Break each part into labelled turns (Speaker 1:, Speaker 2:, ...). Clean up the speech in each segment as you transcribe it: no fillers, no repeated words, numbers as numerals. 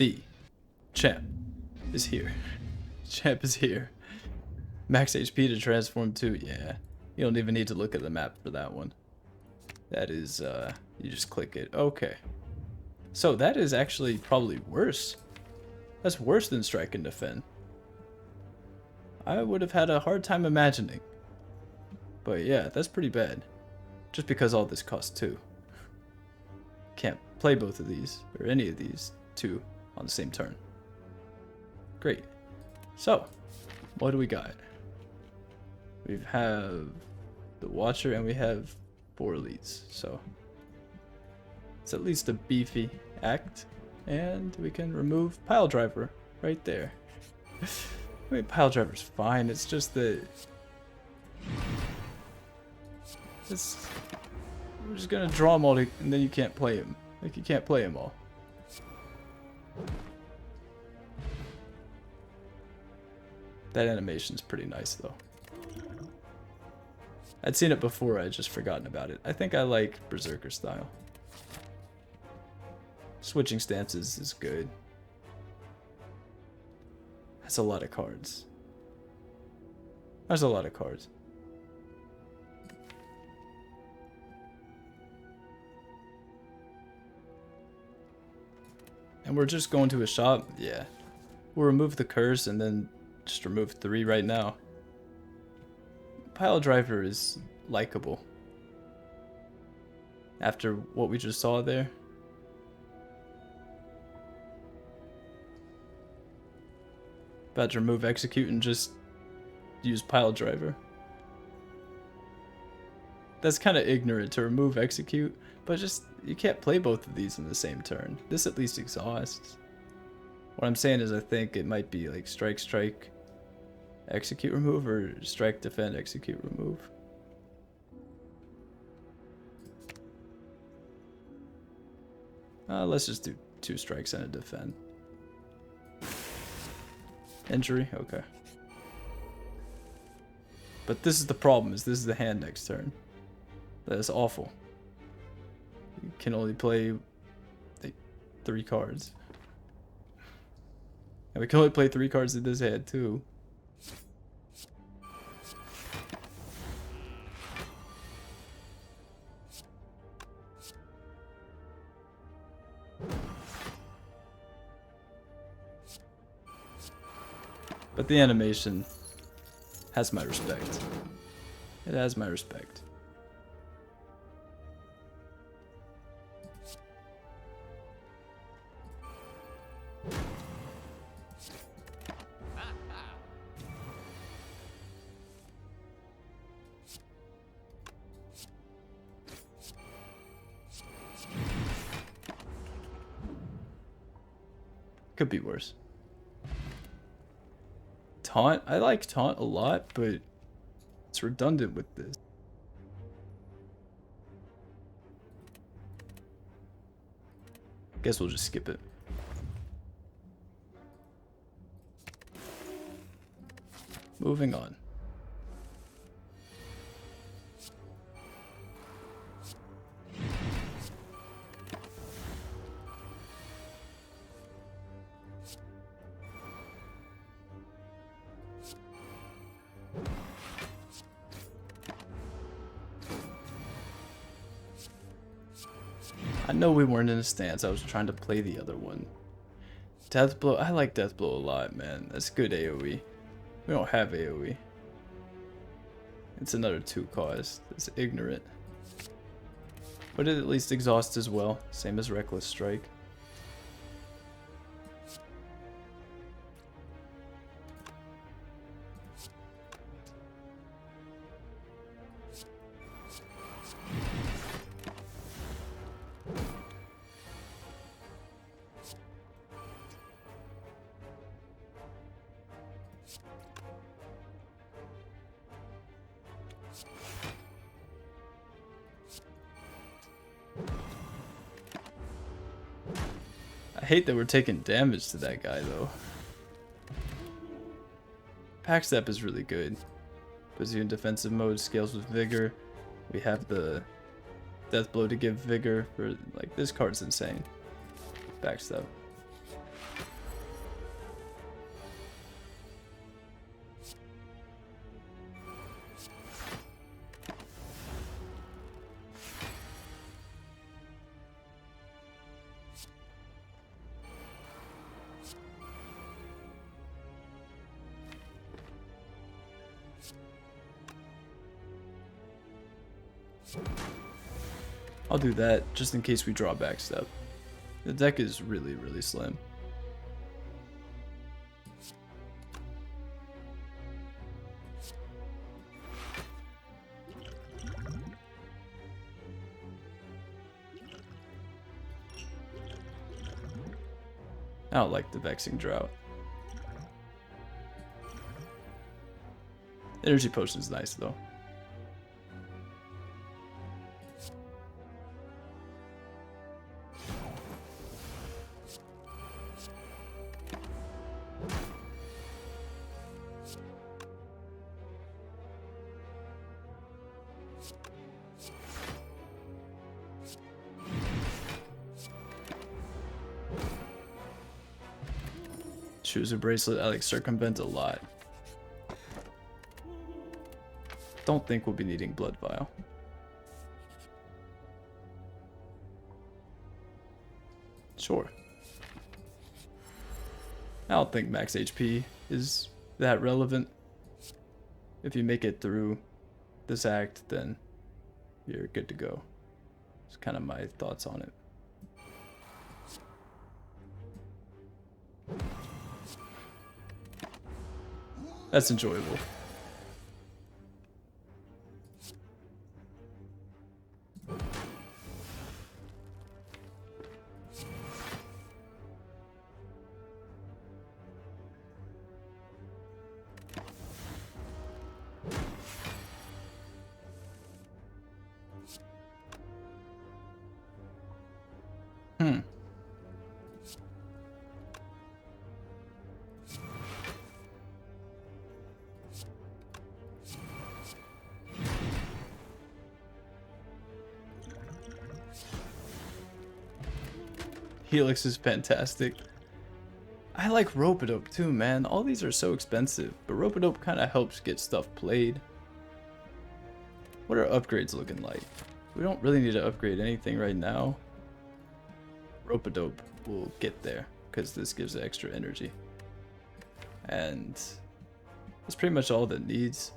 Speaker 1: The champ is here. Champ is here. Max HP to transform to, yeah. You don't even need to look at the map for that one. That is, you just click it. Okay. So that is actually probably worse. That's worse than strike and defend. I would have had a hard time imagining. But yeah, that's pretty bad. Just because all this costs 2. Can't play both of these, or any of these 2 on the same turn. Great. So, what do we got? We have the Watcher and we have 4 elites. So, it's at least a beefy act. And we can remove Piledriver right there. I mean, Piledriver's fine. It's just that we're just gonna draw them all, and then you can't play him. Like, you can't play them all. That animation's pretty nice, though. I'd seen it before, I'd just forgotten about it. I think I like Berserker style. Switching stances is good. That's a lot of cards. That's a lot of cards. And we're just going to a shop? Yeah. We'll remove the curse and then just remove 3 right now. Piledriver is likable. After what we just saw there. About to remove execute and just use Piledriver. That's kind of ignorant to remove execute, but just you can't play both of these in the same turn. This at least exhausts. What I'm saying is I think it might be like strike, strike, execute, remove, or strike, defend, execute, remove. Let's just do 2 strikes and a defend. Injury? Okay. But this is the problem, is this is the hand next turn. That is awful. You can only play like 3 cards. And we can only play 3 cards in this hand too. But the animation has my respect. It has my respect. Could be worse. Taunt? I like taunt a lot, but it's redundant with this. Guess we'll just skip it. Moving on. I know we weren't in a stance, I was trying to play the other one. Deathblow, I like Deathblow a lot, man. That's good AoE. We don't have AoE. It's another 2 cost. It's ignorant. But it at least exhausts as well, same as Reckless Strike. I hate that we're taking damage to that guy, though. Pack Step is really good. Puts you in defensive mode, scales with vigor. We have the Death Blow to give vigor for, like, this card's insane. Backstep. I'll do that just in case we draw backstep. The deck is really, really slim. I don't like the Vexing Drought. Energy Potion's nice though. Choose a bracelet. I like circumvent a lot. Don't think we'll be needing Blood Vial. Sure. I don't think max HP is that relevant. If you make it through this act, then you're good to go. It's kind of my thoughts on it. That's enjoyable. Helix is fantastic. I like Rope-a-Dope too, man. All these are so expensive, but Rope-a-Dope kind of helps get stuff played. What are upgrades looking like? We don't really need to upgrade anything right now. Rope-a-Dope will get there, because this gives extra energy. And that's pretty much all that needs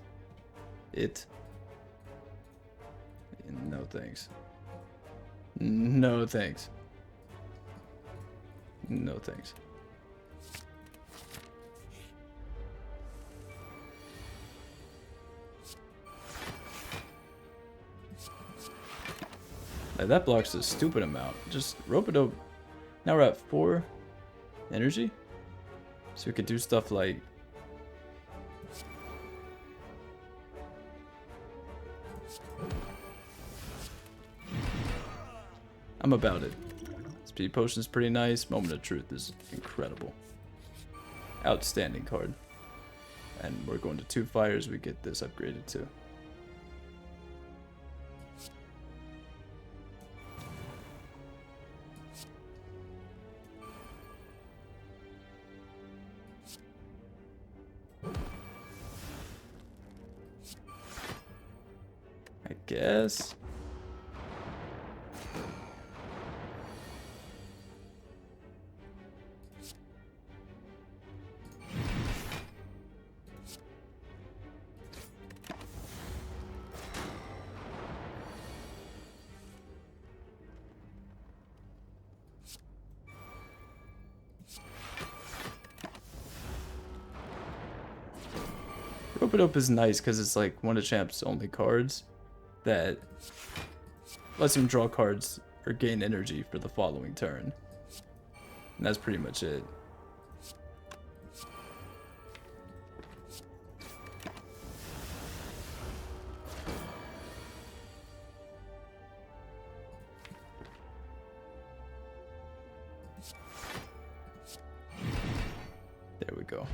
Speaker 1: it. No thanks. No thanks. No thanks. Like, that blocks a stupid amount. Just Rope-a-Dope. Now we're at 4 energy. So we could do stuff like... I'm about it. Speed Potion is pretty nice. Moment of Truth is incredible. Outstanding card. And we're going to 2 fires. We get this upgraded too. I guess. Rope-a-Dope is nice because it's like one of Champ's only cards that lets him draw cards or gain energy for the following turn. And that's pretty much it. There we go.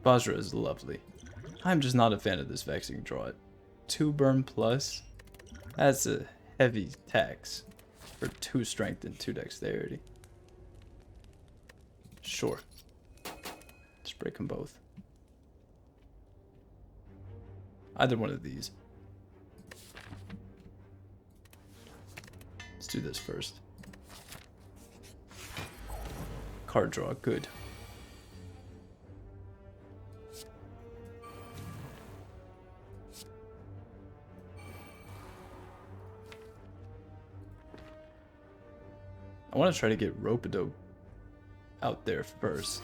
Speaker 1: Basra is lovely. I'm just not a fan of this Vexing Draw. 2 burn plus? That's a heavy tax for 2 strength and 2 dexterity. Sure. Just break them both. Either one of these. Let's do this first. Card draw, good. want to try to get Rope-a-Dope out there first.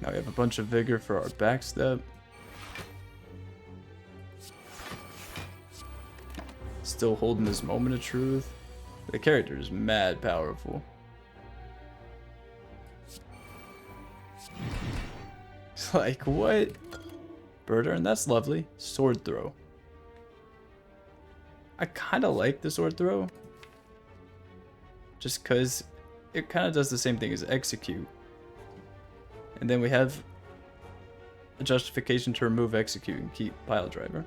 Speaker 1: Now we have a bunch of vigor for our backstep. Still holding this moment of truth. The character is mad powerful. It's like, what? Bird urn, that's lovely. Sword throw. I kind of like the sword throw. Just because it kind of does the same thing as execute. And then we have a justification to remove execute and keep Piledriver.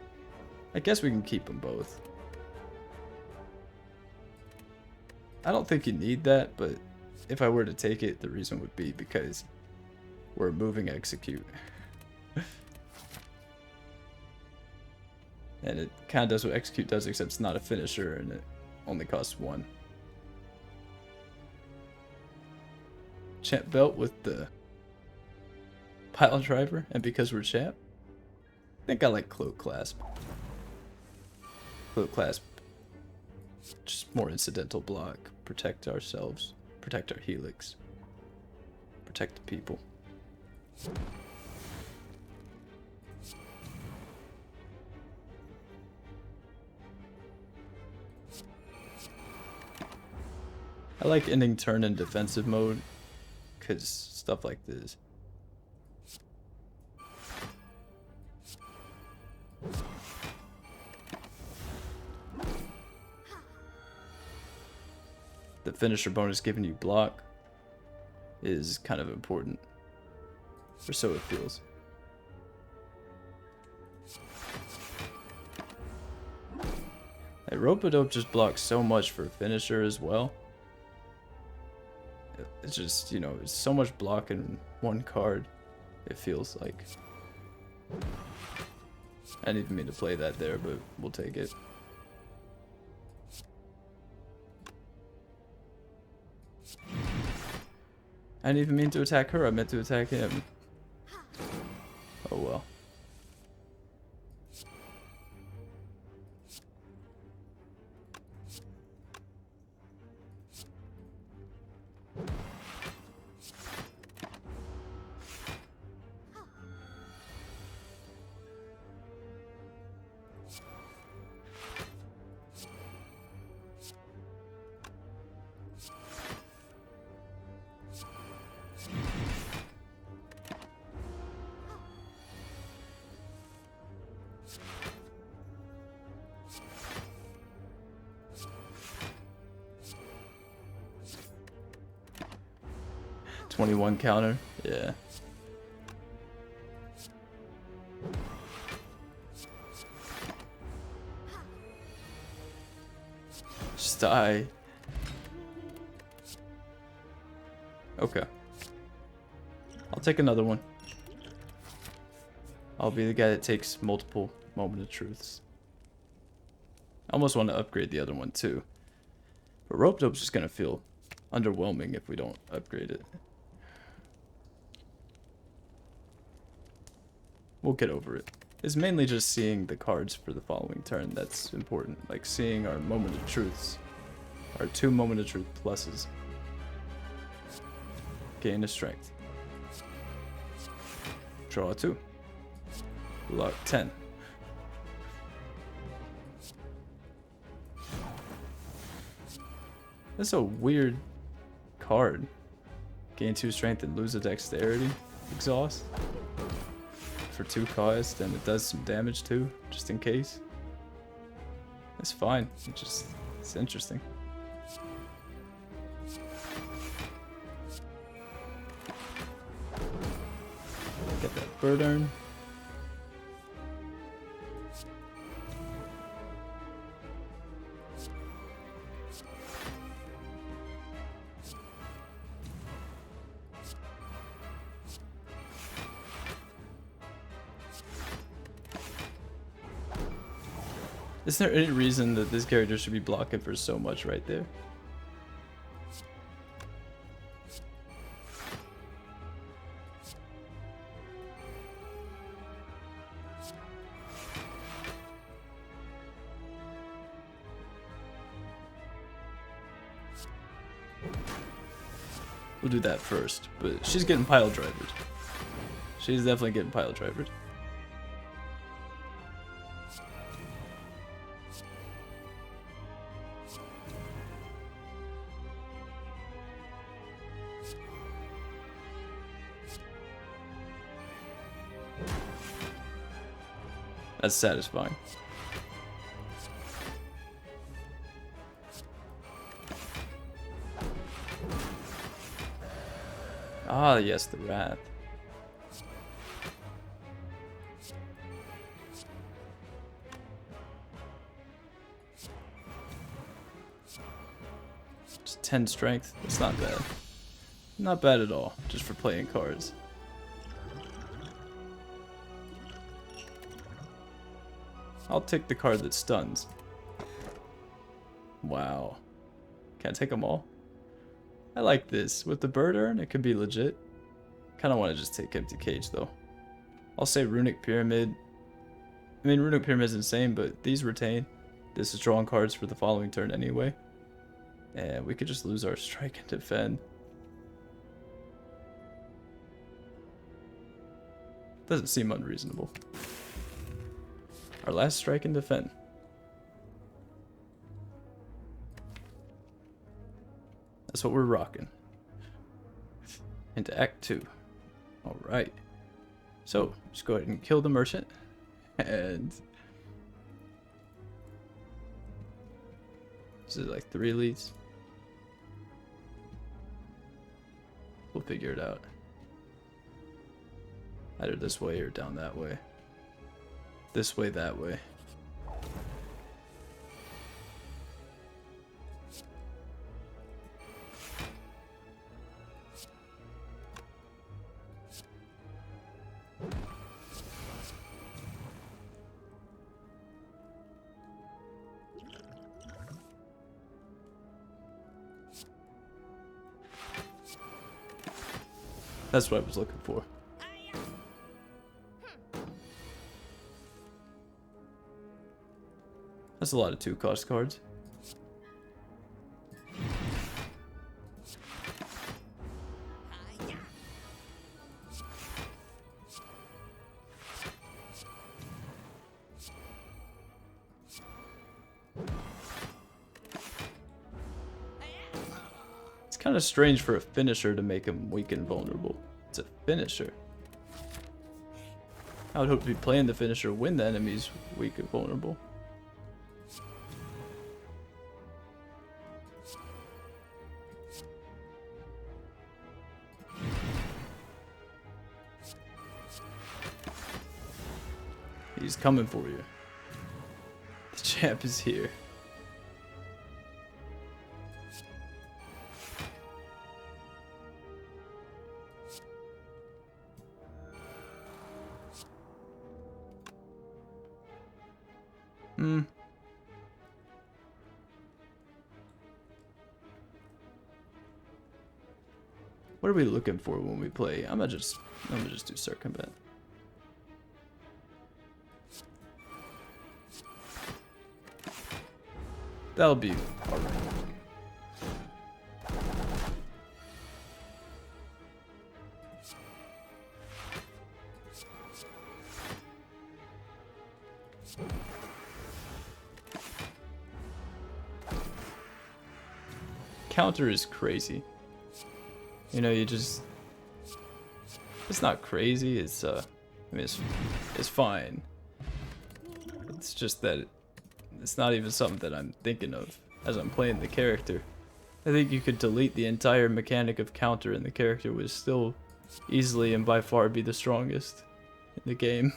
Speaker 1: I guess we can keep them both. I don't think you need that, but if I were to take it, the reason would be because we're removing execute. And it kind of does what execute does, except it's not a finisher and it only costs 1. Champ belt with the Piledriver, and because we're champ, I think I like Cloak Clasp. Cloak Clasp, just more incidental block. Protect ourselves, protect our helix, protect the people. I like ending turn in defensive mode, because stuff like this. The finisher bonus giving you block is kind of important, or so it feels. Rope-a-Dope just blocks so much for finisher as well. It's just, you know, it's so much block in one card, it feels like. I didn't even mean to play that there, but we'll take it. I didn't even mean to attack her, I meant to attack him. Oh well. $21 counter, yeah. Just die. Okay. I'll take another one. I'll be the guy that takes multiple moment of truths. I almost want to upgrade the other one too. But Rope-a-Dope's just gonna feel underwhelming if we don't upgrade it. We'll get over it. It's mainly just seeing the cards for the following turn that's important. Like seeing our moment of truths. Our 2 moment of truth pluses. Gain a strength. Draw a 2. Block 10. That's a weird card. Gain 2 strength and lose a dexterity. Exhaust. For 2 cost, and it does some damage too, just in case. It's fine. It's interesting. Get that bird urn. Is there any reason that this character should be blocking for so much right there? We'll do that first, but she's getting Piledrivered. She's definitely getting Piledrivered. That's satisfying. Ah, yes, the Wrath. Just 10 strength. That's not bad. Not bad at all, just for playing cards. I'll take the card that stuns. Wow. Can't take them all? I like this. With the bird urn, it could be legit. Kind of want to just take Empty Cage, though. I'll say Runic Pyramid. I mean, Runic Pyramid is insane, but these retain. This is drawing cards for the following turn anyway. And we could just lose our strike and defend. Doesn't seem unreasonable. Our last strike and defend. That's what we're rocking. Into Act 2. Alright. So, just go ahead and kill the merchant. And... this is like 3 leads. We'll figure it out. Either this way or down that way. This way, that way. That's what I was looking for. That's a lot of 2-cost cards. It's kind of strange for a finisher to make him weak and vulnerable. It's a finisher. I would hope to be playing the finisher when the enemy's weak and vulnerable. He's coming for you. The champ is here. What are we looking for when we play? I'm gonna just do circumvent. That'll be alright. Counter is crazy. You know, you just... it's not crazy, it's, I mean, it's fine. It's just that it's not even something that I'm thinking of as I'm playing the character. I think you could delete the entire mechanic of counter and the character would still easily and by far be the strongest in the game.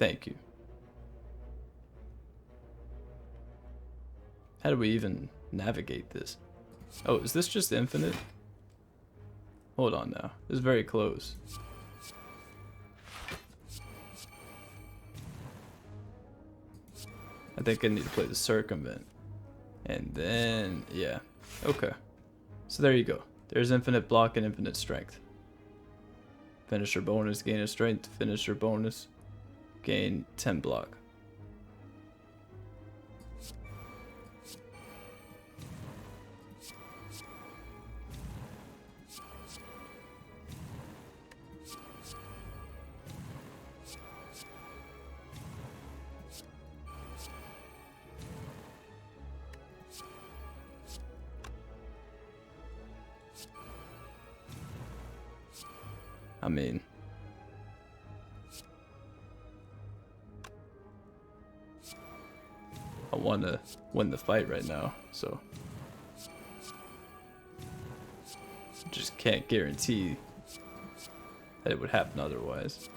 Speaker 1: Thank you. How do we even navigate this? Oh, is this just infinite? Hold on now. This is very close. I think I need to play the circumvent. And then, yeah. Okay. So there you go. There's infinite block and infinite strength. Finisher bonus, gain a strength. Finisher bonus, gain 10 block. I mean, I want to win the fight right now, so just can't guarantee that it would happen otherwise.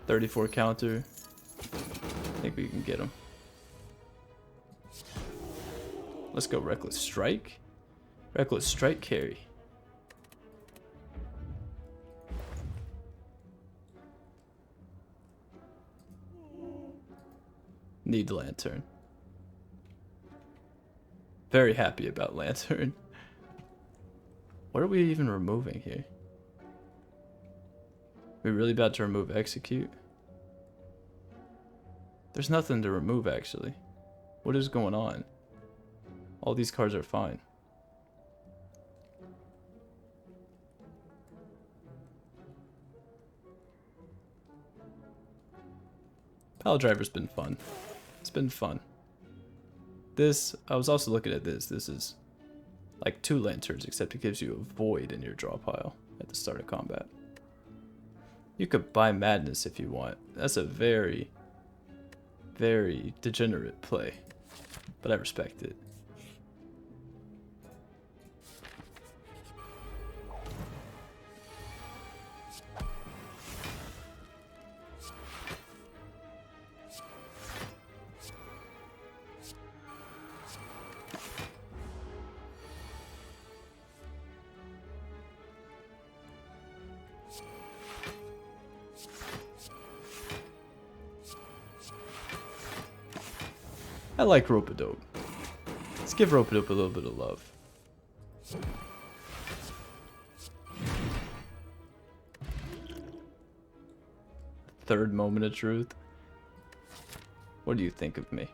Speaker 1: .34 counter. I think we can get him. Let's go Reckless Strike. Reckless Strike carry. Need Lantern. Very happy about Lantern. What are we even removing here? We really about to remove Execute? There's nothing to remove, actually. What is going on? All these cards are fine. Piledriver's been fun. It's been fun. This, I was also looking at this. This is like 2 lanterns, except it gives you a void in your draw pile at the start of combat. You could buy Madness if you want. That's a very degenerate play, but I respect it. I like Rope-a-Dope. Let's give Rope-a-Dope a little bit of love. Third moment of truth. What do you think of me?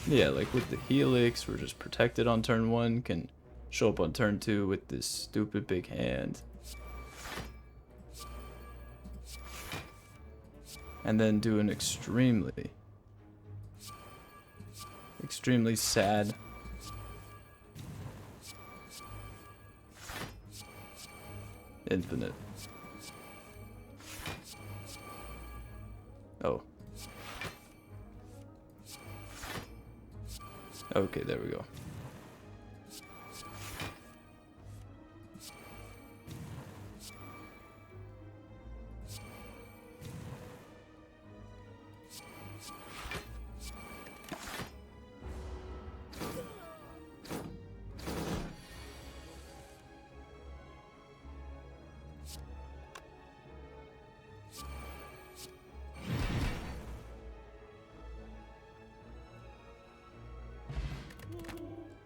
Speaker 1: Yeah, like with the Helix, we're just protected on turn 1, can show up on turn 2 with this stupid big hand. And then do an extremely sad infinite. Oh. Okay, there we go.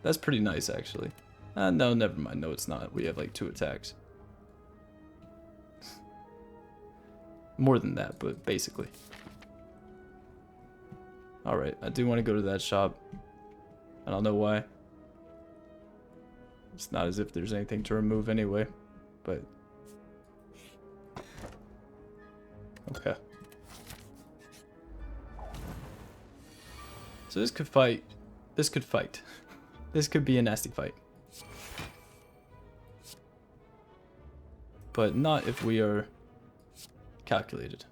Speaker 1: That's pretty nice, actually. No, never mind. No, it's not. We have like 2 attacks. More than that, but basically. Alright, I do want to go to that shop. I don't know why. It's not as if there's anything to remove anyway, but Okay. So this could fight. This could fight. This could be a nasty fight. But not if we are calculated.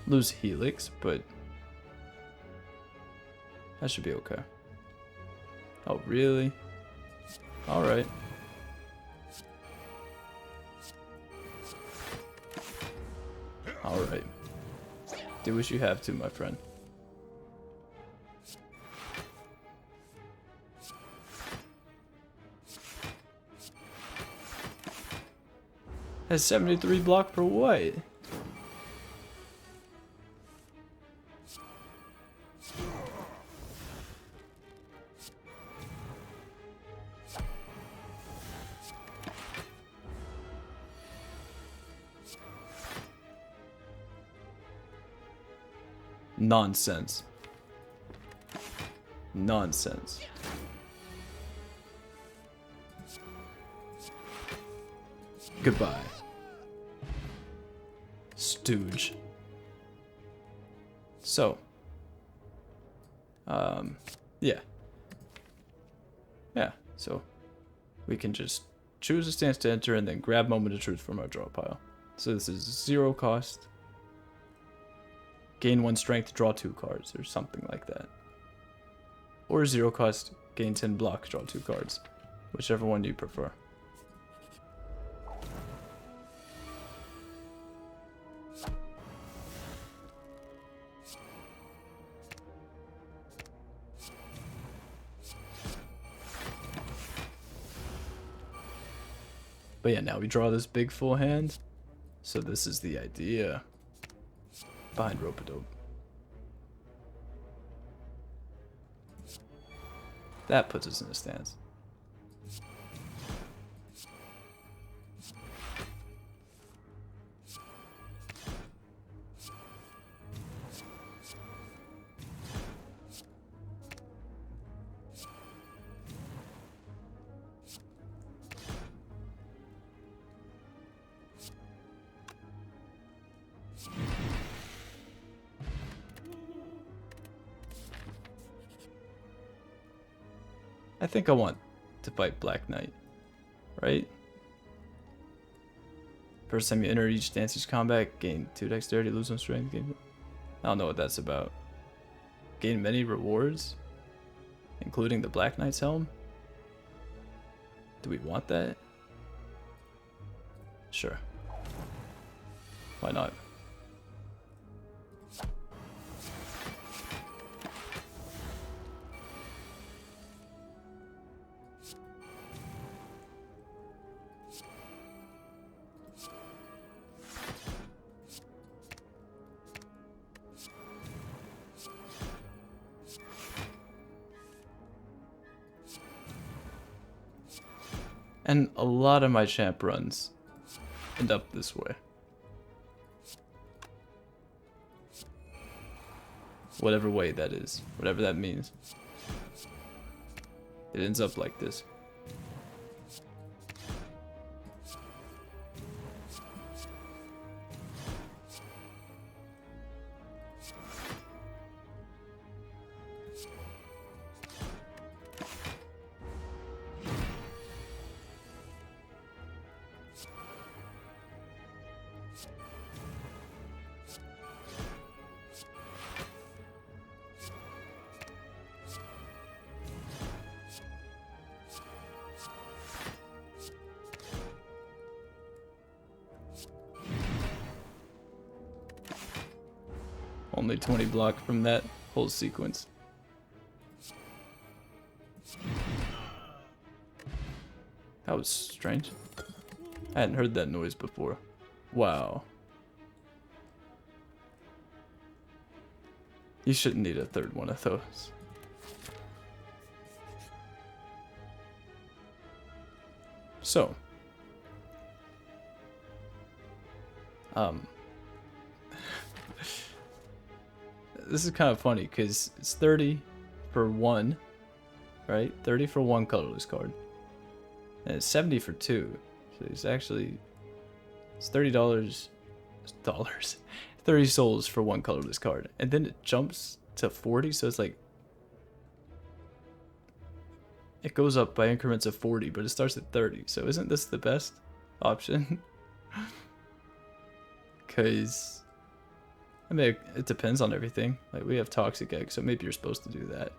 Speaker 1: Lose Helix, but that should be okay. Oh, really? Alright. Alright. Do what you have to, my friend. Has 73 block per what? Nonsense. Nonsense. Goodbye. Stooge. So. Yeah. Yeah, so we can just choose a stance to enter and then grab Moment of Truth from our draw pile. So this is 0 cost. Gain 1 strength, draw 2 cards, or something like that. Or 0 cost, gain 10 block, draw 2 cards. Whichever one you prefer. But yeah, now we draw this big full hand. So this is the idea behind Rope-a-Dope. That puts us in a stance. I think I want to fight Black Knight, right? First time you enter each stance, each combat, gain 2 dexterity, lose 1 strength. Gain... I don't know what that's about. Gain many rewards, including the Black Knight's helm. Do we want that? Sure. Why not? And a lot of my champ runs end up this way. Whatever way that is, whatever that means. It ends up like this. Only 20 block from that whole sequence. That was strange. I hadn't heard that noise before. Wow. You shouldn't need a third one of those. So, this is kind of funny because it's 30 for one, right? 30 for one colorless card, and it's 70 for two. So it's actually $30, 30 souls for one colorless card, and then it jumps to 40. So it's like it goes up by increments of 40, but it starts at 30. So isn't this the best option? Because I mean, it depends on everything. Like, we have Toxic Egg, so maybe you're supposed to do that.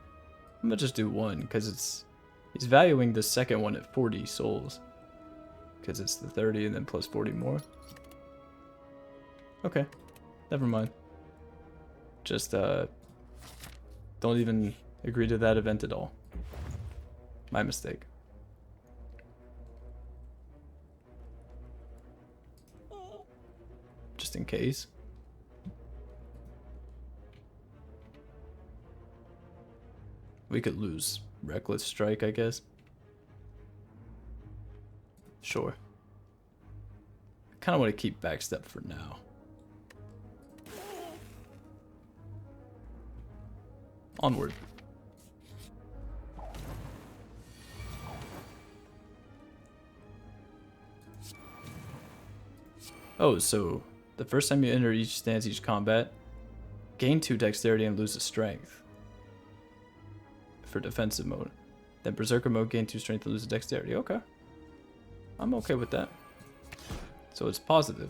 Speaker 1: I'm gonna just do one, because he's valuing the second one at 40 souls. Because it's the 30 and then plus 40 more. Okay, never mind. Just, don't even agree to that event at all. My mistake. Just in case. We could lose Reckless Strike, I guess. Sure. I kind of want to keep Backstep for now. Onward. Oh, so the first time you enter each stance, each combat, gain 2 dexterity and lose a strength. For defensive mode. Then Berserker mode, gain 2 strength and lose a dexterity. Okay. I'm okay with that. So it's positive.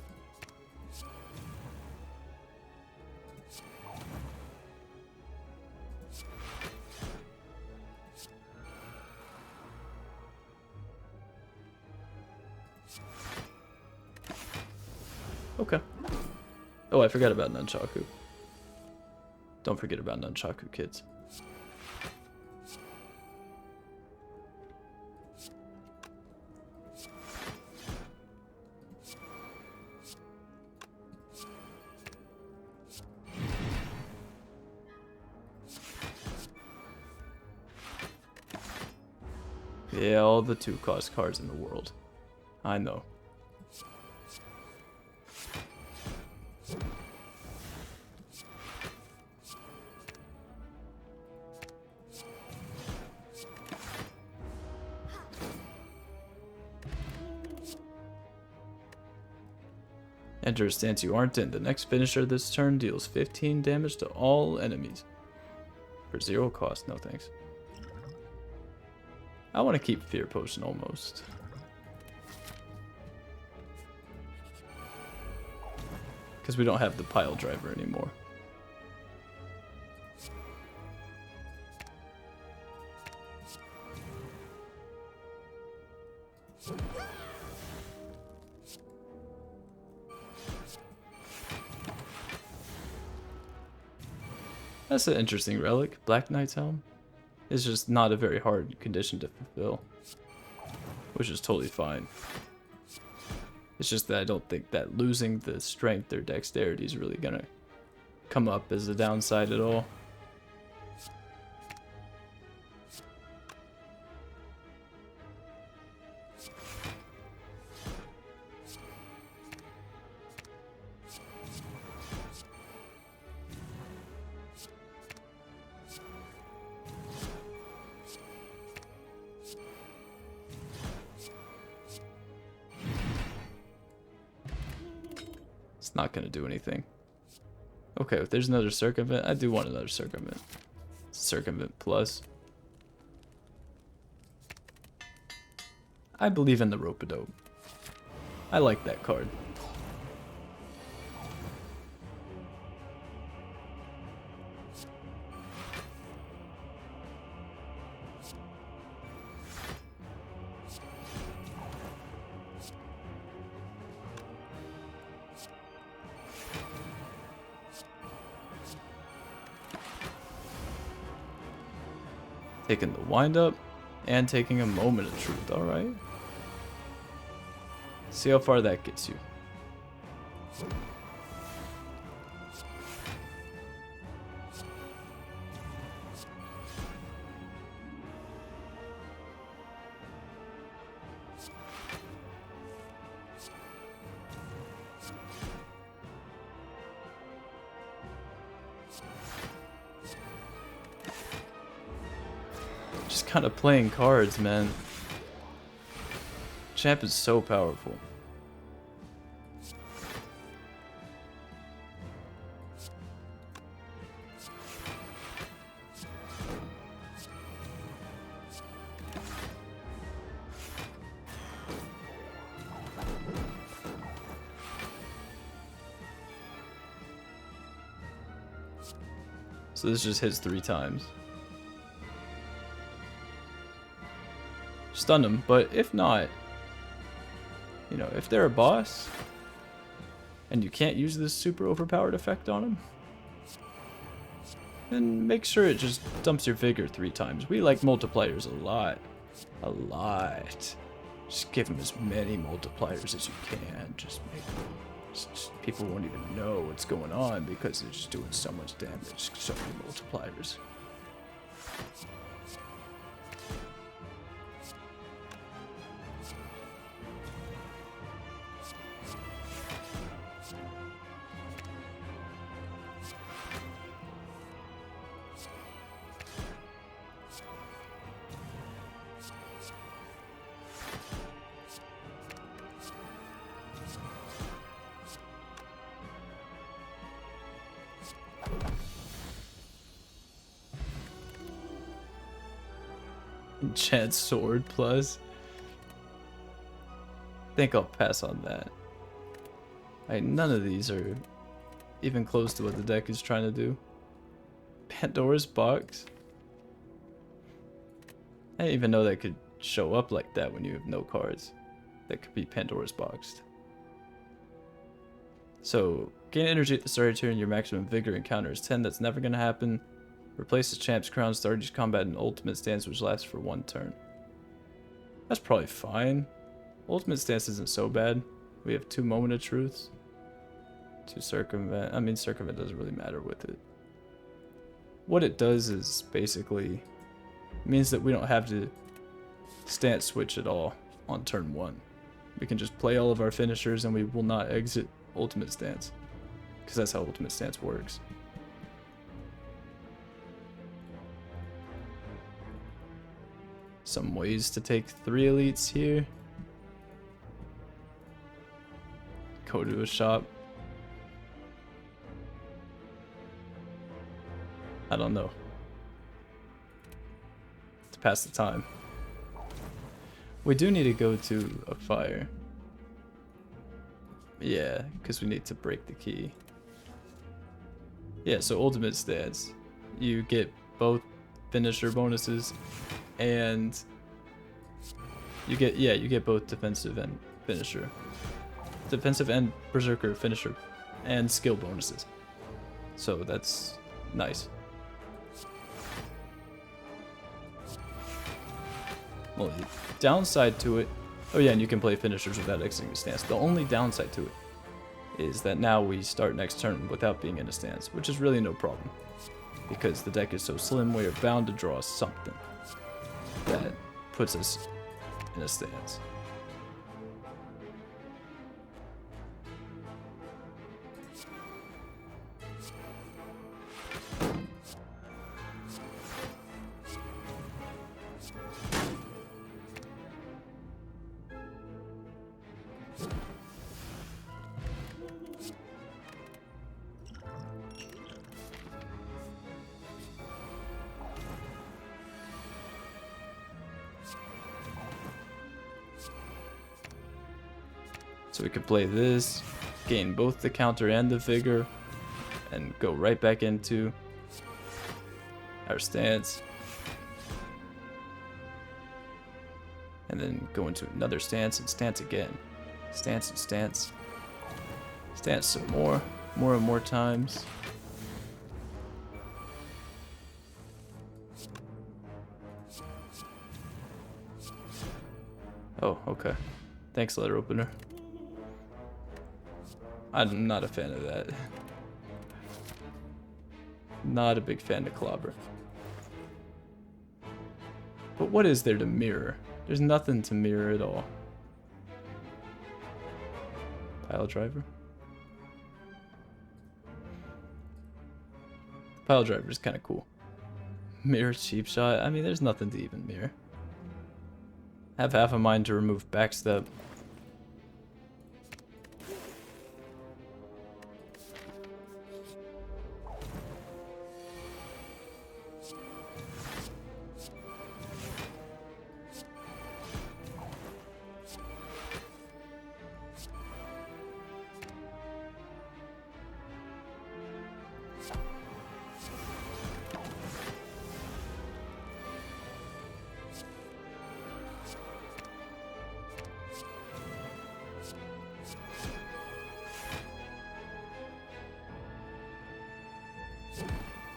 Speaker 1: Okay. Oh, I forgot about Nunchaku. Don't forget about Nunchaku, kids. Yeah, all the 2-cost cards in the world. I know. Enter a stance you aren't in. The next finisher this turn deals 15 damage to all enemies. For 0 cost, no thanks. I want to keep Fear Potion almost. Because we don't have the Piledriver anymore. That's an interesting relic. Black Knight's Helm. It's just not a very hard condition to fulfill. Which is totally fine. It's just that I don't think that losing the strength or dexterity is really gonna come up as a downside at all. Not gonna do anything. Okay, if there's another circumvent, I do want another circumvent. Circumvent plus. I believe in the Rope-a-Dope. I like that card. Taking the wind up and taking a moment of truth. All right. See how far that gets you. kind of playing cards, man. Champ is so powerful. So this just hits 3 times. Stun them, but if not, you know, if they're a boss and you can't use this super overpowered effect on them, then make sure it just dumps your vigor 3 times. We like multipliers a lot. A lot. Just give them as many multipliers as you can. Just people won't even know what's going on because they're just doing so much damage. So many multipliers. Enchant sword plus. Think I'll pass on that. None of these are even close to what the deck is trying to do. Pandora's box. I didn't even know that could show up like that when you have no cards. That could be Pandora's boxed. So, gain energy at the start of your turn, your maximum vigor encounter is 10. That's never going to happen. Replace the champ's crown, start each combat in ultimate stance, which lasts for 1 turn. That's probably fine. Ultimate stance isn't so bad. We have 2 moment of truths. To circumvent. I mean, circumvent doesn't really matter with it. What it does is basically means that we don't have to stance switch at all on turn 1. We can just play all of our finishers and we will not exit ultimate stance. Because that's how ultimate stance works. Some ways to take 3 elites here. Go to a shop. I don't know. To pass the time. We do need to go to a fire. Yeah, because we need to break the key. Yeah, so ultimate stance. You get both finisher bonuses and you get both defensive and finisher. Defensive and berserker finisher and skill bonuses. So that's nice. Well, the downside to it, oh yeah, and you can play finishers without exiting a stance. The only downside to it is that now we start next turn without being in a stance, which is really no problem. Because the deck is so slim, we are bound to draw something that puts us in a stance. So we could play this, gain both the counter and the vigor, and go right back into our stance. And then go into another stance and stance again. Stance and stance. Stance some more and more times. Oh, okay. Thanks, letter opener. I'm not a fan of that. Not a big fan of clobber. But what is there to mirror? There's nothing to mirror at all. Piledriver? Piledriver is kind of cool. Mirror cheap shot. I mean, there's nothing to even mirror. Have half a mind to remove backstep.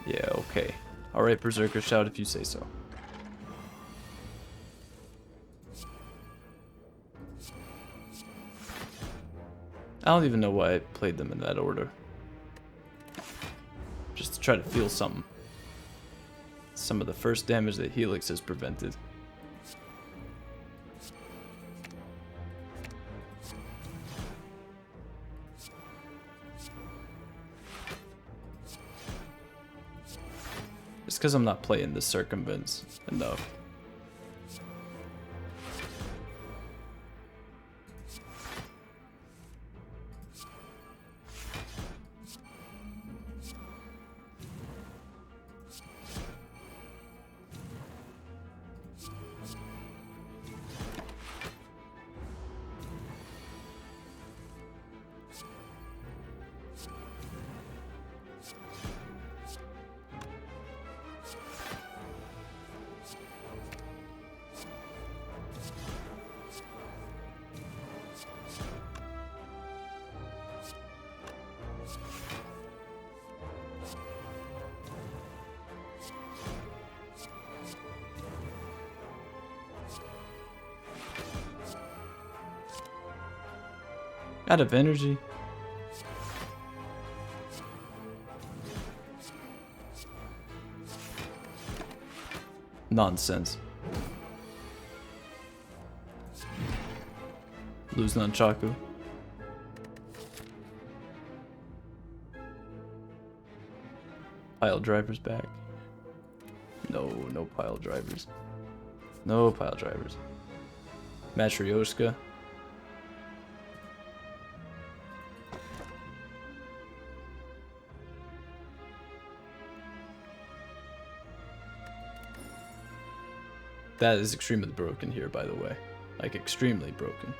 Speaker 1: Yeah, okay. Alright, Berserker, shout if you say so. I don't even know why I played them in that order. Just to try to feel something. Some of the first damage that Helix has prevented. It's because I'm not playing the circumvents enough. Out of energy. Nonsense. Lose Nunchaku. Piledriver's back. No Piledrivers. No Piledrivers. Matryoshka. That is extremely broken here, by the way. Like, extremely broken.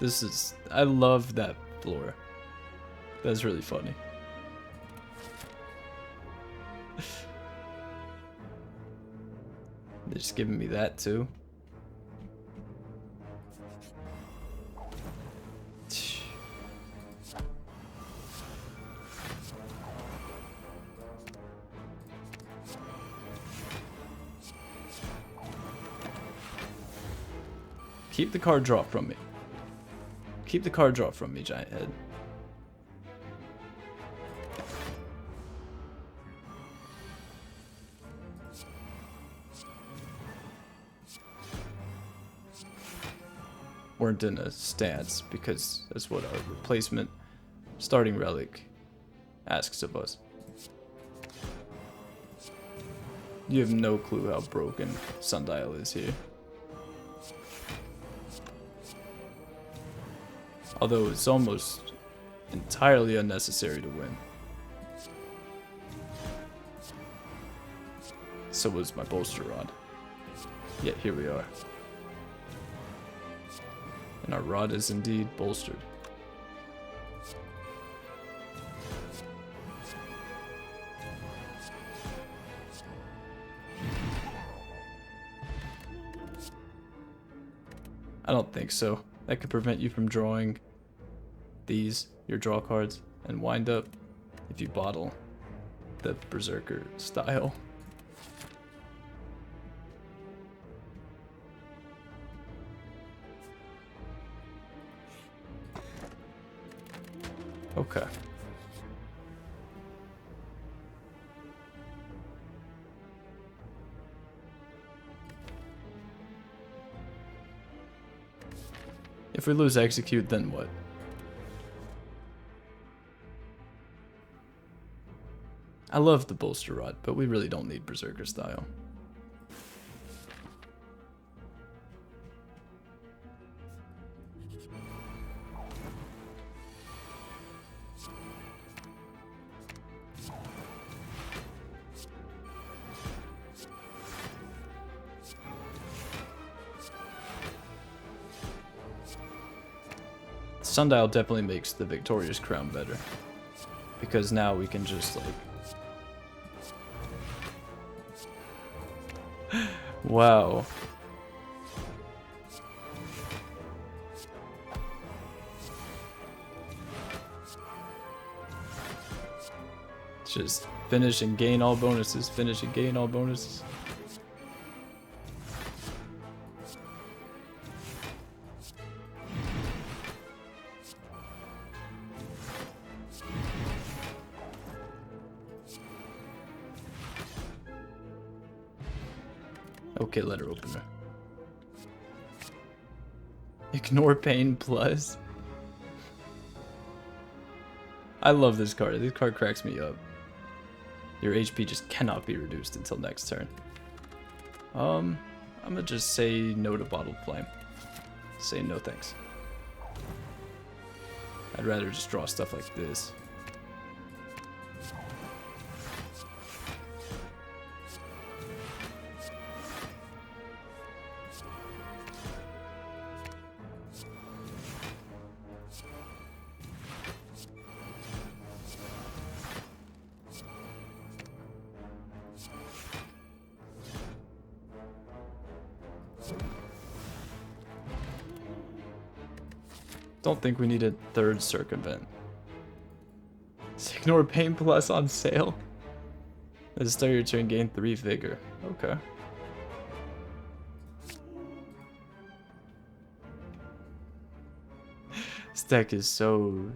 Speaker 1: This is... I love that floor. That's really funny. They're just giving me that, too. Keep the card draw from me. Keep the card draw from me, Giant Head. Weren't in a stance because that's what our replacement starting relic asks of us. You have no clue how broken Sundial is here. Although it's almost entirely unnecessary to win. So was my bolster rod. Yet here we are. And our rod is indeed bolstered. I don't think so. That could prevent you from drawing these, your draw cards, and wind up if you bottle the Berserker style. Okay. If we lose execute, then what? I love the bolster rod, but we really don't need Berserker style. Sundial definitely makes the Victorious Crown better. Because now we can just like... Wow. Just finish and gain all bonuses, finish and gain all bonuses. Okay, letter opener. Ignore pain plus. I love this card. This card cracks me up. Your HP just cannot be reduced until next turn. I'm gonna just say no to Bottled Flame. Say no thanks. I'd rather just draw stuff like this. Don't think we need a third circumvent. Ignore pain plus on sale. At the start of your turn, gain 3 vigor. Okay. This deck is so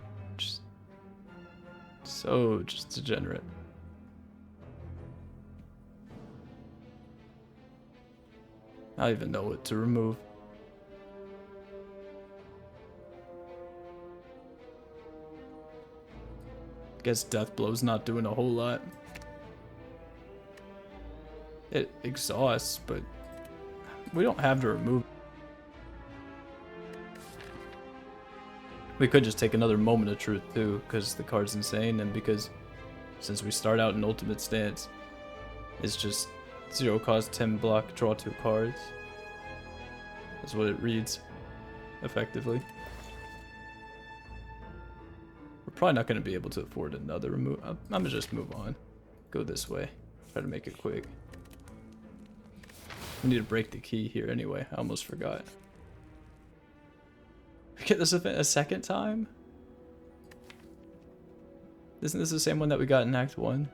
Speaker 1: just degenerate. I don't even know what to remove. Guess Death Blow's not doing a whole lot. It exhausts, but we don't have to remove. We could just take another Moment of Truth too, because the card's insane, and because since we start out in Ultimate Stance, it's just 0 cost, 10 block, draw 2 cards. That's what it reads, effectively. Probably not going to be able to afford another remove. I'm going to just move on. Go this way. Try to make it quick. We need to break the key here anyway. I almost forgot. We get this event a second time? Isn't this the same one that we got in Act 1?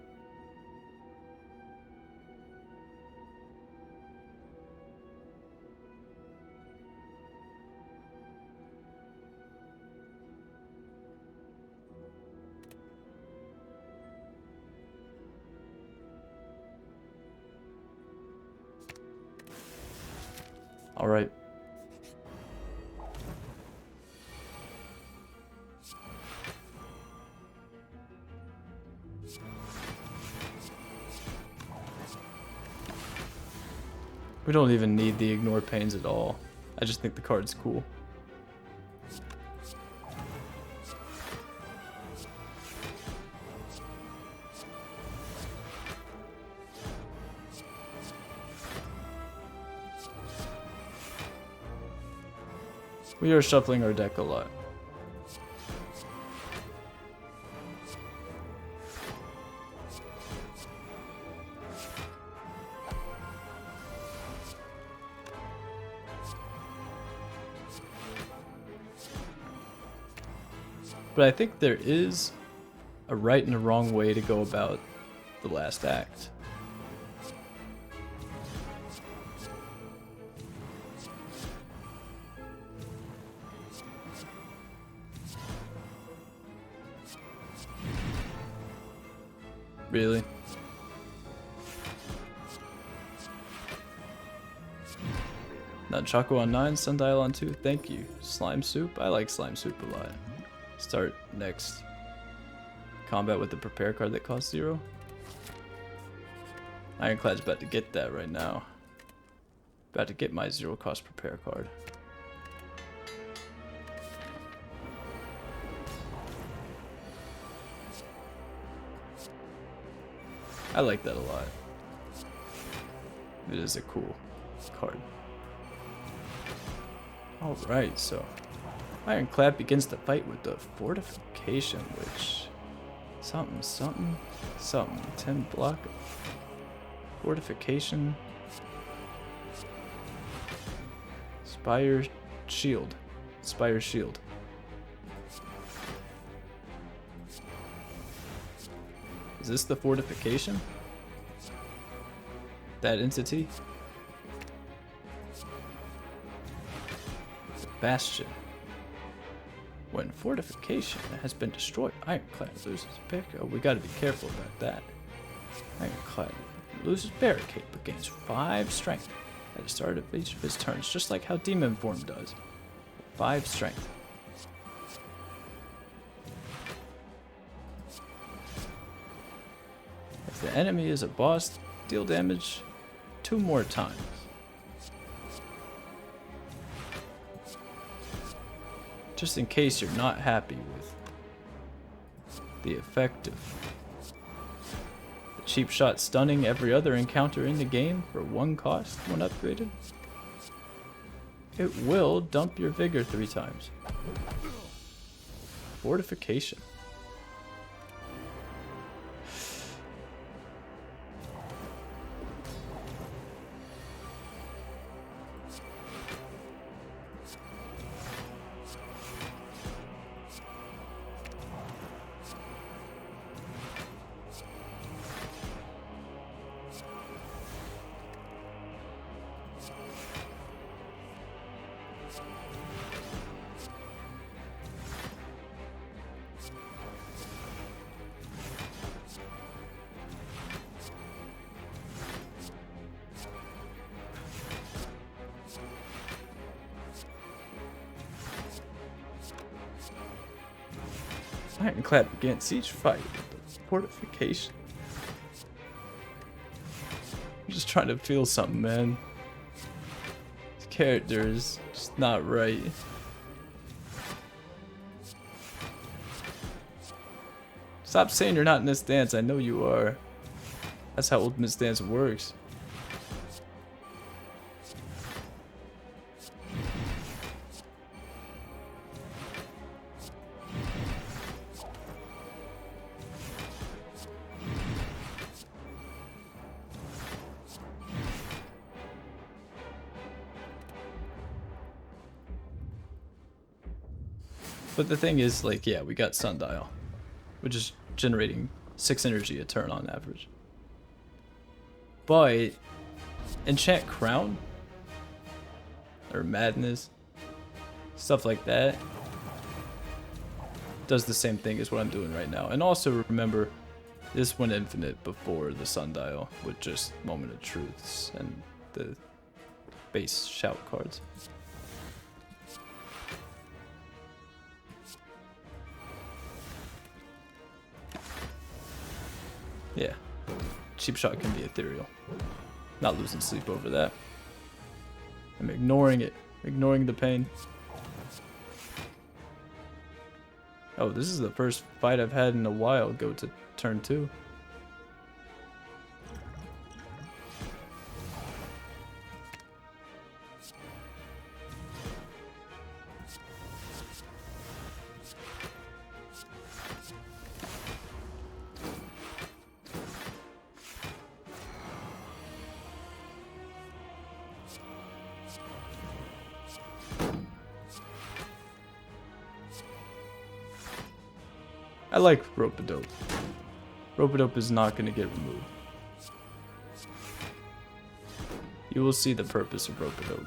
Speaker 1: All right. We don't even need the ignore pains at all. I just think the card's cool. We are shuffling our deck a lot. But I think there is a right and a wrong way to go about the last act. Really? Nunchaku on 9, Sundial on 2, thank you. Slime Soup, I like Slime Soup a lot. Start next combat with the prepare card that costs 0. Ironclad's about to get that right now. About to get my 0 cost prepare card. I like that a lot. It is a cool card. Alright, so Ironclad begins the fight with the Fortification, which something. 10 block. Fortification. Spire shield. Spire shield. Is this the Fortification? That entity? Bastion. When Fortification has been destroyed, Ironclad loses barricade. Oh, we gotta be careful about that. Ironclad loses barricade but gains 5 strength at the start of each of his turns, just like how Demon Form does. 5 strength. If the enemy is a boss, deal damage 2 more times. Just in case you're not happy with the effect of the cheap shot stunning every other encounter in the game for 1 cost when upgraded, it will dump your vigor 3 times. Fortification. Ironclad begins each fight with the Fortification. I'm just trying to feel something, man. This character is just not right. Stop saying you're not in this dance. I know you are. That's how Ultimate Dance works. But the thing is, like, yeah, we got Sundial, which is generating 6 energy a turn on average. But Enchant Crown or Madness, stuff like that, does the same thing as what I'm doing right now. And also remember, this went infinite before the Sundial with just Moment of Truths and the base shout cards. Yeah, cheap shot can be ethereal. Not losing sleep over that. I'm ignoring it, ignoring the pain. Oh, this is the first fight I've had in a while go to turn 2. I like Rope-a-Dope. Rope-a-Dope is not going to get removed. You will see the purpose of Rope-a-Dope.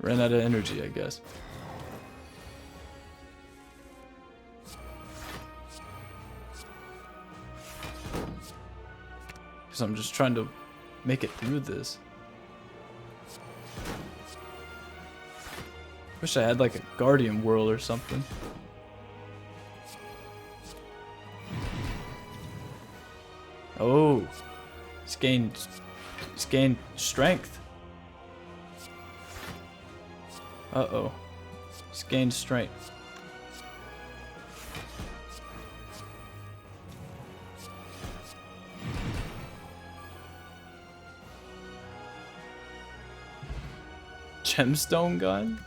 Speaker 1: Ran out of energy, I guess. Because I'm just trying to make it through this. Wish I had like a Guardian Whirl or something. Oh, it's gained strength. Uh-oh, it's gained strength. Gemstone gun?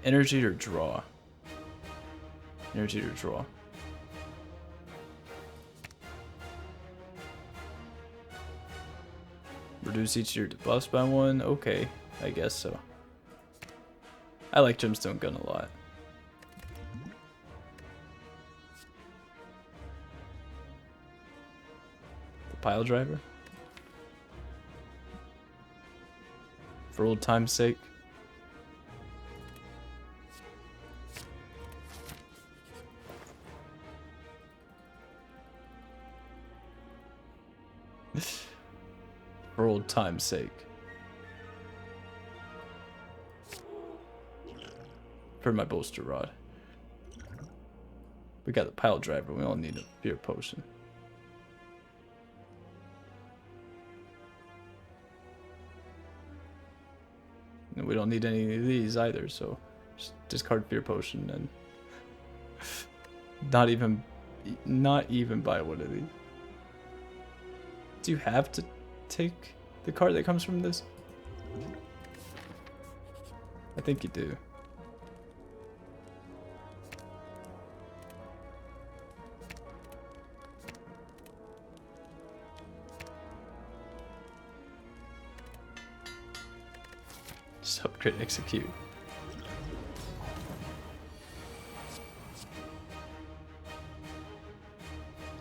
Speaker 1: Energy to draw. Energy to draw. Reduce each of your debuffs by 1. Okay, I guess so. I like Gemstone gun a lot. The Piledriver. For old time's sake. For old time's sake. For my bolster rod. We got the Piledriver. We all need a fear potion. And we don't need any of these either, so just discard fear potion and not even buy one of these. Do you have to take the card that comes from this? I think you do. Just upgrade execute.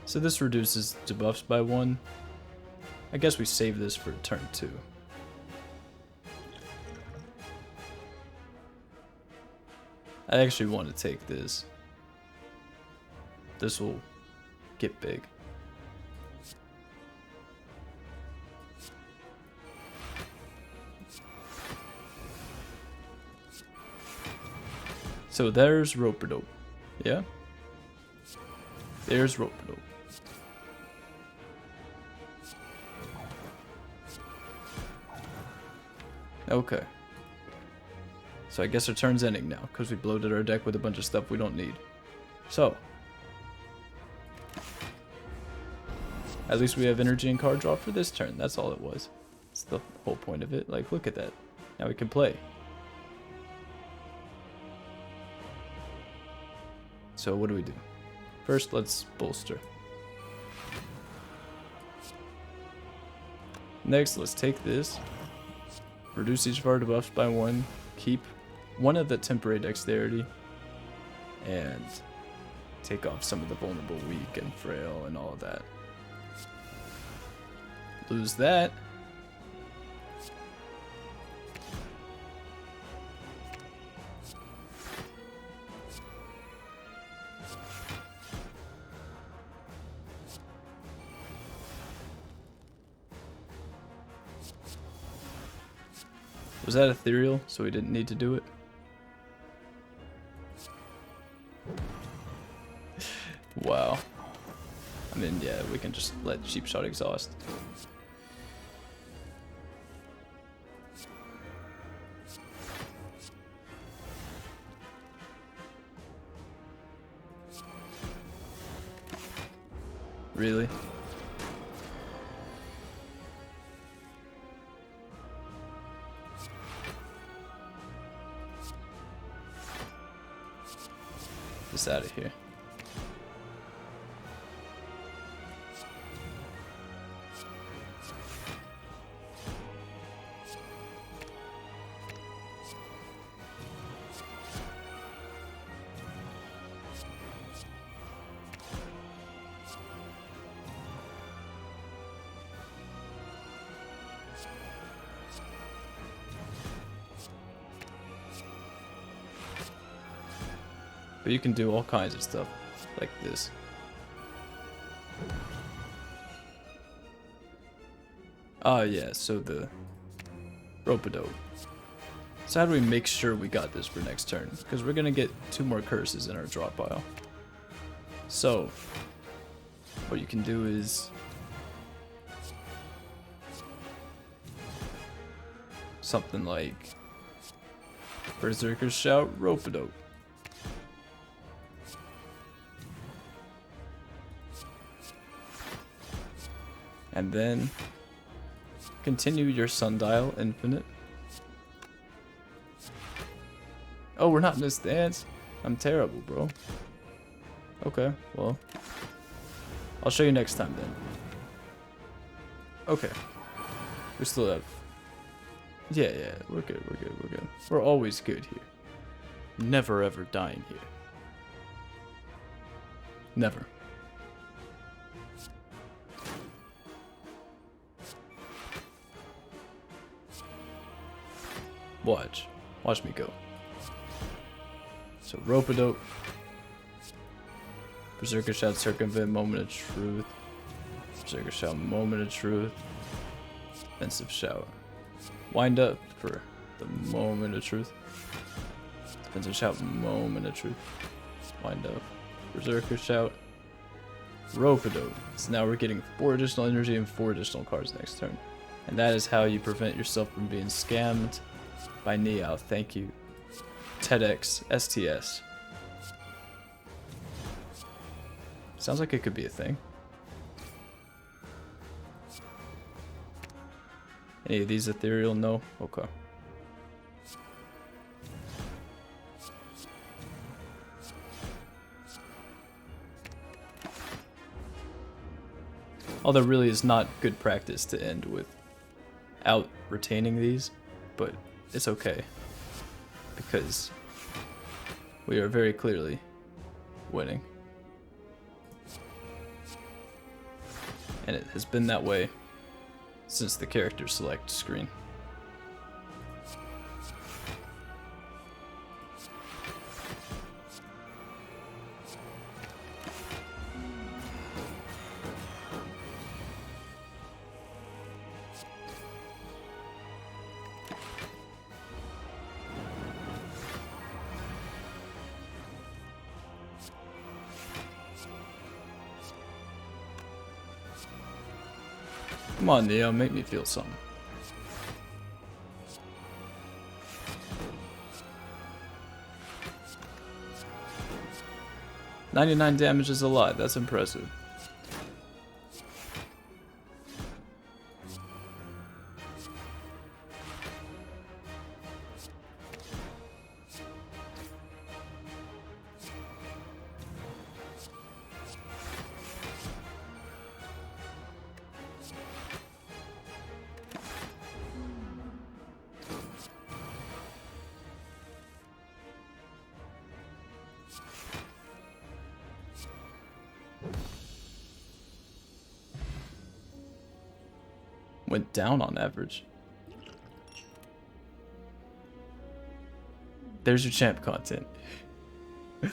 Speaker 1: So this reduces debuffs by 1. I guess we save this for turn 2. I actually want to take this. This will get big. So there's Rope-a-Dope. Yeah? There's Rope-a-Dope. Okay. So I guess our turn's ending now, because we bloated our deck with a bunch of stuff we don't need. So. At least we have energy and card draw for this turn. That's all it was. That's the whole point of it. Like, look at that. Now we can play. So what do we do? First, let's bolster. Next, let's take this. Reduce each of our debuffs by 1. Keep one of the temporary dexterity. And take off some of the vulnerable, weak, and frail, and all of that. Lose that. Was that ethereal, so we didn't need to do it? Wow. I mean, yeah, we can just let Cheap Shot exhaust. Really? This out of here. But you can do all kinds of stuff like this. Ah, yeah, so the rope-a-dope. So how do we make sure we got this for next turn? Because we're gonna get 2 more curses in our drop pile. So, what you can do is something like Berserker's Shout, rope-a-dope. And then continue your sundial infinite. Oh, we're not in this dance? I'm terrible, bro. Okay, well, I'll show you next time then. Okay. We still have... Yeah, we're good, we're good, we're good. We're always good here. Never ever dying here. Never. Watch. Watch me go. So, rope-a-dope. Berserker Shout, circumvent, moment of truth. Berserker Shout, moment of truth. Defensive Shout. Wind up for the moment of truth. Defensive Shout, moment of truth. Wind up. Berserker Shout. Rope-a-dope. So now we're getting 4 additional energy and 4 additional cards next turn. And that is how you prevent yourself from being scammed by Neow. Thank you. TEDx STS. Sounds like it could be a thing. Any of these ethereal? No? Okay. Although really is not good practice to end without retaining these, but it's okay. Because we are very clearly winning. And it has been that way since the character select screen. Come on, Neow, make me feel something. $99 damage is a lot, that's impressive. Went down on average. There's your champ content. But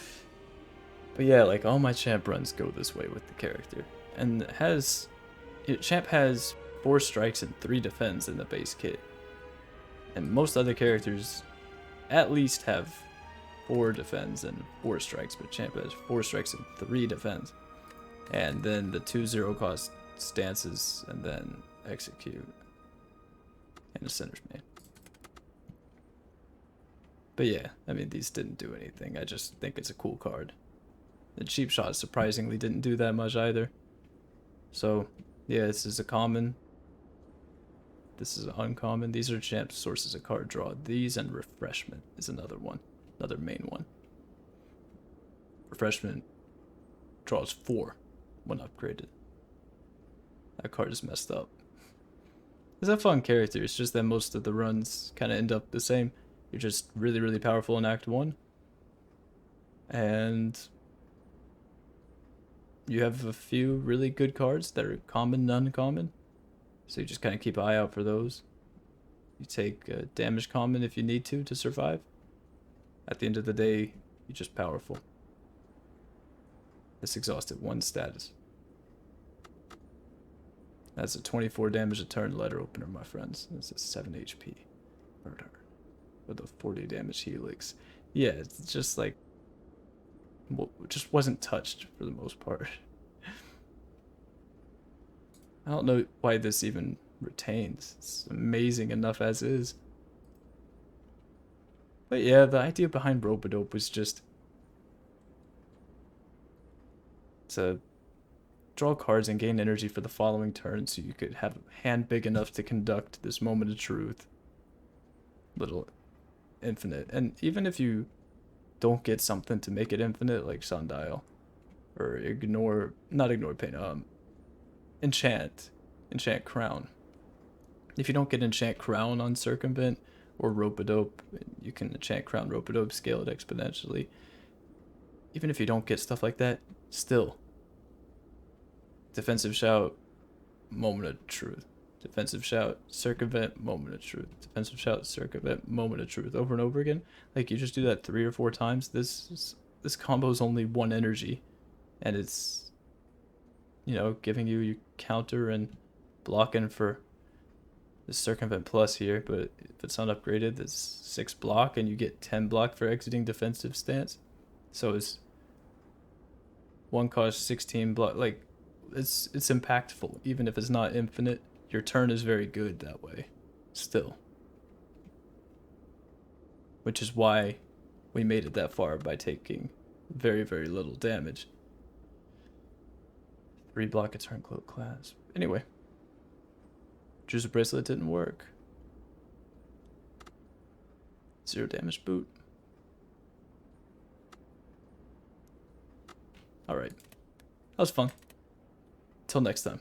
Speaker 1: yeah, like all my champ runs go this way with the character. And champ has 4 strikes and 3 defense in the base kit. And most other characters at least have 4 defense and 4 strikes, but champ has 4 strikes and 3 defense. And then the 2 0 cost stances and then execute and a center's main. But yeah, I mean, these didn't do anything. I just think it's a cool card. The cheap shot surprisingly didn't do that much either. So yeah, this is a common. This is an uncommon. These are champ sources of card draw. These and refreshment is another one, another main one. Refreshment draws 4 when upgraded. That card is messed up. It's a fun character, it's just that most of the runs kind of end up the same. You're just really, really powerful in Act 1. And you have a few really good cards that are common and uncommon. So you just kind of keep an eye out for those. You take damage common if you need to survive. At the end of the day, you're just powerful. This exhausted 1 status. That's a 24 damage a turn letter opener, my friends. That's a 7 HP. Murder. With a 40 damage helix. Yeah, it's just like... Well, it just wasn't touched for the most part. I don't know why this even retains. It's amazing enough as is. But yeah, the idea behind Rope-a-Dope was just to draw cards and gain energy for the following turn so you could have a hand big enough to conduct this moment of truth. Little infinite. And even if you don't get something to make it infinite, like Sundial, or not ignore pain, enchant Crown. If you don't get enchant Crown on Circumvent or Rope-a-Dope, you can enchant Crown, Rope-a-Dope, scale it exponentially. Even if you don't get stuff like that, still. Defensive Shout, Moment of Truth. Defensive Shout, Circumvent, Moment of Truth. Defensive Shout, Circumvent, Moment of Truth. Over and over again. Like, you just do that 3 or 4 times. This combo is only 1 energy. And it's, you know, giving you counter and blocking for the Circumvent Plus here. But if it's not upgraded, that's 6 block and you get 10 block for exiting defensive stance. So it's 1 cost 16 block. Like, it's impactful. Even if it's not infinite, your turn is very good that way. Still. Which is why we made it that far by taking very, very little damage. 3 block a turn cloak class. Anyway. Juicer Bracelet didn't work. 0 damage boot. Alright. That was fun. Till next time.